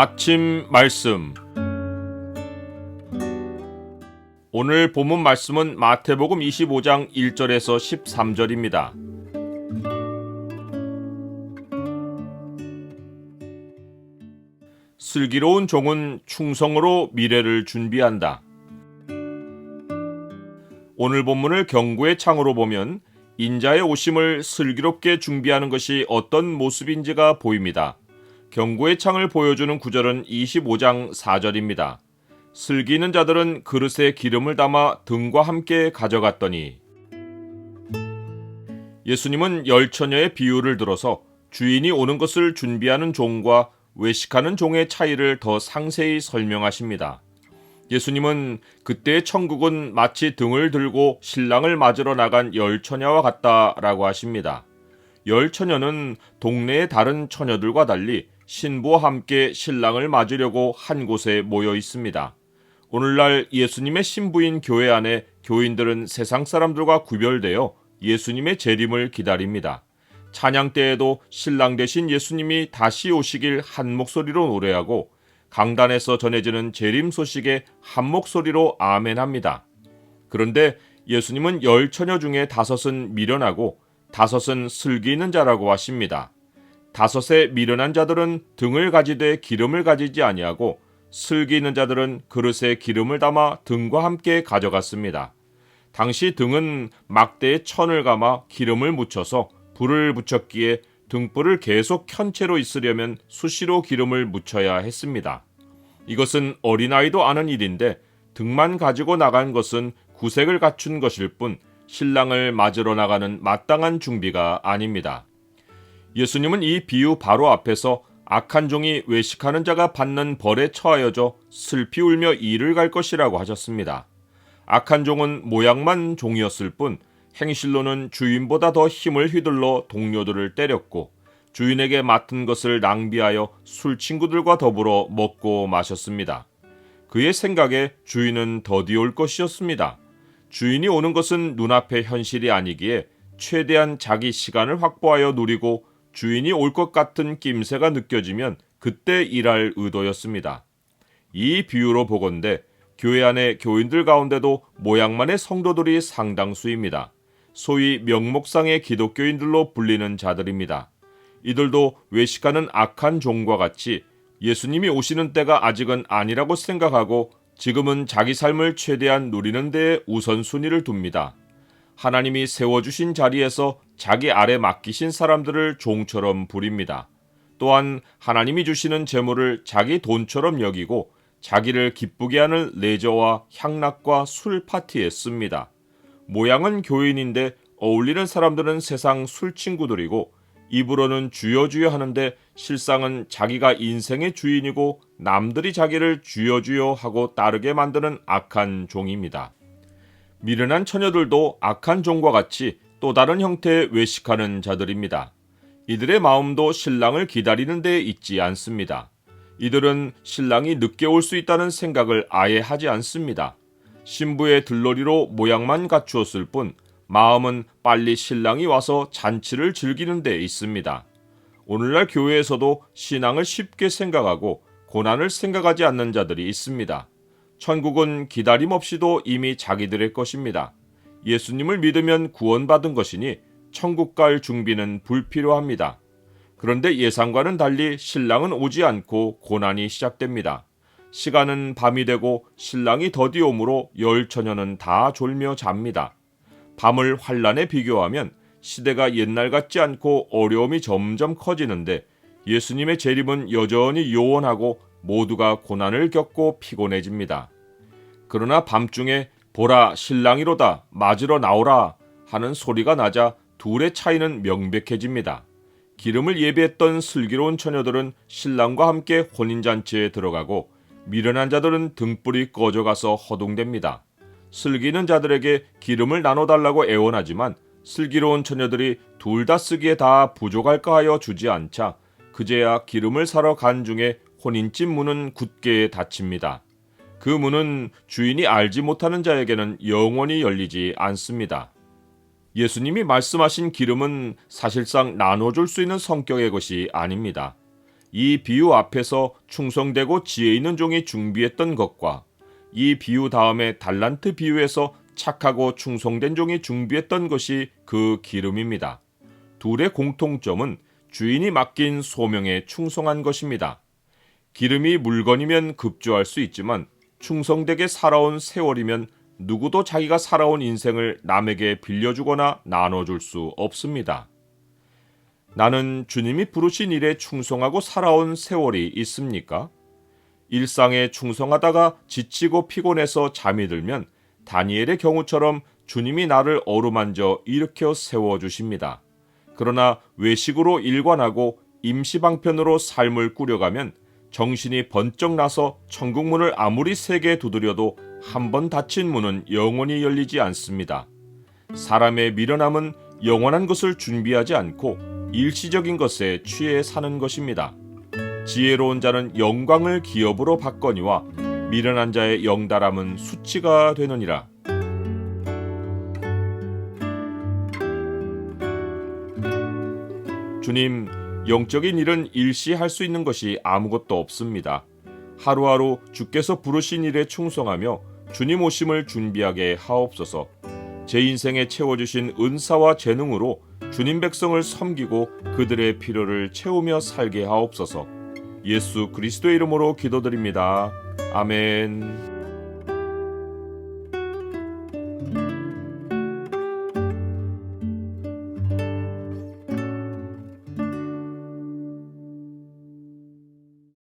아침 말씀. 오늘 본문 말씀은 마태복음 25장 1절에서 13절입니다. 슬기로운 종은 충성으로 미래를 준비한다. 오늘 본문을 경고의 창으로 보면 인자의 오심을 슬기롭게 준비하는 것이 어떤 모습인지가 보입니다. 경고의 창을 보여주는 구절은 25장 4절입니다. 슬기 있는 자들은 그릇에 기름을 담아 등과 함께 가져갔더니. 예수님은 열처녀의 비유를 들어서 주인이 오는 것을 준비하는 종과 외식하는 종의 차이를 더 상세히 설명하십니다. 예수님은 그때의 천국은 마치 등을 들고 신랑을 맞으러 나간 열처녀와 같다라고 하십니다. 열처녀는 동네의 다른 처녀들과 달리 신부와 함께 신랑을 맞으려고 한 곳에 모여 있습니다. 오늘날 예수님의 신부인 교회 안에 교인들은 세상 사람들과 구별되어 예수님의 재림을 기다립니다. 찬양 때에도 신랑 되신 예수님이 다시 오시길 한 목소리로 노래하고 강단에서 전해지는 재림 소식에 한 목소리로 아멘합니다. 그런데 예수님은 열처녀 중에 5은 미련하고 5은 슬기 있는 자라고 하십니다. 5의 미련한 자들은 등을 가지되 기름을 가지지 아니하고 슬기 있는 자들은 그릇에 기름을 담아 등과 함께 가져갔습니다. 당시 등은 막대에 천을 감아 기름을 묻혀서 불을 붙였기에 등불을 계속 켠 채로 있으려면 수시로 기름을 묻혀야 했습니다. 이것은 어린아이도 아는 일인데 등만 가지고 나간 것은 구색을 갖춘 것일 뿐 신랑을 맞으러 나가는 마땅한 준비가 아닙니다. 예수님은 이 비유 바로 앞에서 악한 종이 외식하는 자가 받는 벌에 처하여져 슬피 울며 이를 갈 것이라고 하셨습니다. 악한 종은 모양만 종이었을 뿐 행실로는 주인보다 더 힘을 휘둘러 동료들을 때렸고 주인에게 맡은 것을 낭비하여 술 친구들과 더불어 먹고 마셨습니다. 그의 생각에 주인은 더디 올 것이었습니다. 주인이 오는 것은 눈앞의 현실이 아니기에 최대한 자기 시간을 확보하여 누리고 주인이 올 것 같은 낌새가 느껴지면 그때 일할 의도였습니다. 이 비유로 보건대 교회 안의 교인들 가운데도 모양만의 성도들이 상당수입니다. 소위 명목상의 기독교인들로 불리는 자들입니다. 이들도 외식하는 악한 종과 같이 예수님이 오시는 때가 아직은 아니라고 생각하고 지금은 자기 삶을 최대한 누리는 데에 우선순위를 둡니다. 하나님이 세워주신 자리에서 자기 아래 맡기신 사람들을 종처럼 부립니다. 또한 하나님이 주시는 재물을 자기 돈처럼 여기고 자기를 기쁘게 하는 레저와 향락과 술 파티에 씁니다. 모양은 교인인데 어울리는 사람들은 세상 술 친구들이고 입으로는 주여 주여 하는데 실상은 자기가 인생의 주인이고 남들이 자기를 주여 주여 하고 따르게 만드는 악한 종입니다. 미련한 처녀들도 악한 종과 같이 또 다른 형태의 외식하는 자들입니다. 이들의 마음도 신랑을 기다리는 데 있지 않습니다. 이들은 신랑이 늦게 올 수 있다는 생각을 아예 하지 않습니다. 신부의 들러리로 모양만 갖추었을 뿐 마음은 빨리 신랑이 와서 잔치를 즐기는 데 있습니다. 오늘날 교회에서도 신앙을 쉽게 생각하고 고난을 생각하지 않는 자들이 있습니다. 천국은 기다림 없이도 이미 자기들의 것입니다. 예수님을 믿으면 구원받은 것이니 천국 갈 준비는 불필요합니다. 그런데 예상과는 달리 신랑은 오지 않고 고난이 시작됩니다. 시간은 밤이 되고 신랑이 더디 오므로 열처녀는 다 졸며 잡니다. 밤을 환란에 비교하면 시대가 옛날 같지 않고 어려움이 점점 커지는데 예수님의 재림은 여전히 요원하고 모두가 고난을 겪고 피곤해집니다. 그러나 밤중에 보라 신랑이로다 맞으러 나오라 하는 소리가 나자 둘의 차이는 명백해집니다. 기름을 예비했던 슬기로운 처녀들은 신랑과 함께 혼인잔치에 들어가고 미련한 자들은 등불이 꺼져가서 허둥댑니다. 슬기 있는 자들에게 기름을 나눠달라고 애원하지만 슬기로운 처녀들이 둘 다 쓰기에 다 부족할까 하여 주지 않자 그제야 기름을 사러 간 중에 혼인집 문은 굳게 닫힙니다. 그 문은 주인이 알지 못하는 자에게는 영원히 열리지 않습니다. 예수님이 말씀하신 기름은 사실상 나눠줄 수 있는 성격의 것이 아닙니다. 이 비유 앞에서 충성되고 지혜 있는 종이 준비했던 것과 이 비유 다음에 달란트 비유에서 착하고 충성된 종이 준비했던 것이 그 기름입니다. 둘의 공통점은 주인이 맡긴 소명에 충성한 것입니다. 기름이 물건이면 급조할 수 있지만 충성되게 살아온 세월이면 누구도 자기가 살아온 인생을 남에게 빌려주거나 나눠줄 수 없습니다. 나는 주님이 부르신 일에 충성하고 살아온 세월이 있습니까? 일상에 충성하다가 지치고 피곤해서 잠이 들면 다니엘의 경우처럼 주님이 나를 어루만져 일으켜 세워주십니다. 그러나 외식으로 일관하고 임시방편으로 삶을 꾸려가면 정신이 번쩍 나서 천국문을 아무리 세게 두드려도 한 번 닫힌 문은 영원히 열리지 않습니다. 사람의 미련함은 영원한 것을 준비하지 않고 일시적인 것에 취해 사는 것입니다. 지혜로운 자는 영광을 기업으로 받거니와 미련한 자의 영달함은 수치가 되느니라. 주님, 영적인 일은 일시할 수 있는 것이 아무것도 없습니다. 하루하루 주께서 부르신 일에 충성하며 주님 오심을 준비하게 하옵소서. 제 인생에 채워주신 은사와 재능으로 주님 백성을 섬기고 그들의 필요를 채우며 살게 하옵소서. 예수 그리스도의 이름으로 기도드립니다. 아멘.